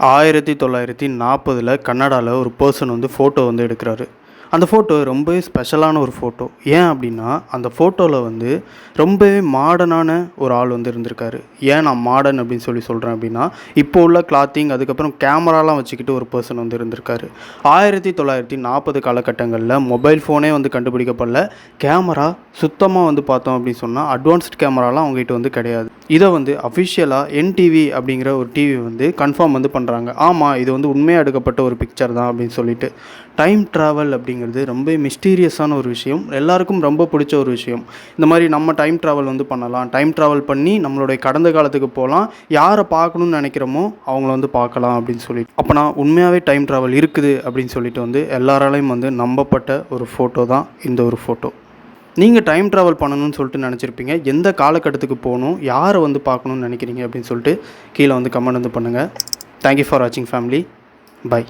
1940 கன்னடாவில் ஒரு பர்சன் வந்து ஃபோட்டோ வந்து எடுக்கிறாரு. அந்த ஃபோட்டோ ரொம்பவே ஸ்பெஷலான ஒரு ஃபோட்டோ. ஏன் அப்படின்னா, அந்த ஃபோட்டோவில் வந்து ரொம்பவே மாடர்னான ஒரு ஆள் வந்து இருந்திருக்காரு. ஏன் நான் மாடர்ன் அப்படின்னு சொல்கிறேன் அப்படின்னா, இப்போ உள்ள கிளாத்திங் அதுக்கப்புறம் கேமராலாம் வச்சுக்கிட்டு ஒரு பர்சன் வந்து இருந்திருக்காரு. 1940 காலகட்டங்களில் மொபைல் ஃபோனே வந்து கண்டுபிடிக்கப்படல. கேமரா சுத்தமாக வந்து பார்த்தோம் அப்படின்னு சொன்னால் அட்வான்ஸ்ட் கேமராலாம் அவங்ககிட்ட வந்து கிடையாது. இதை வந்து அஃபிஷியலாக என்டிவி அப்படிங்கிற ஒரு டிவி வந்து கன்ஃபார்ம் வந்து பண்ணுறாங்க. ஆமாம், இது வந்து உண்மையாக எடுக்கப்பட்ட ஒரு பிக்சர் தான் அப்படின்னு சொல்லிட்டு. டைம் ட்ராவல் அப்படிங்கிறது ரொம்ப மிஸ்டீரியஸான ஒரு விஷயம், எல்லாருக்கும் ரொம்ப பிடிச்ச ஒரு விஷயம். இந்த மாதிரி நம்ம டைம் ட்ராவல் வந்து பண்ணலாம், டைம் ட்ராவல் பண்ணி நம்மளுடைய கடந்த காலத்துக்கு போகலாம், யாரை பார்க்கணுன்னு நினைக்கிறோமோ அவங்கள வந்து பார்க்கலாம் அப்படின்னு சொல்லிட்டு. அப்போனா உண்மையாகவே டைம் ட்ராவல் இருக்குது அப்படின்னு சொல்லிட்டு வந்து எல்லாராலையும் வந்து நம்பப்பட்ட ஒரு ஃபோட்டோ தான் இந்த ஒரு ஃபோட்டோ. நீங்கள் டைம் ட்ராவல் பண்ணணும்னு சொல்லிட்டு நினச்சிருப்பீங்க. எந்த காலகட்டத்துக்கு போகணும், யாரை வந்து பார்க்கணுன்னு நினைக்கிறீங்க அப்படின்னு சொல்லிட்டு கீழே வந்து கமெண்ட் வந்து பண்ணுங்கள். தேங்க்யூ ஃபார் வாட்சிங் ஃபேமிலி. பை.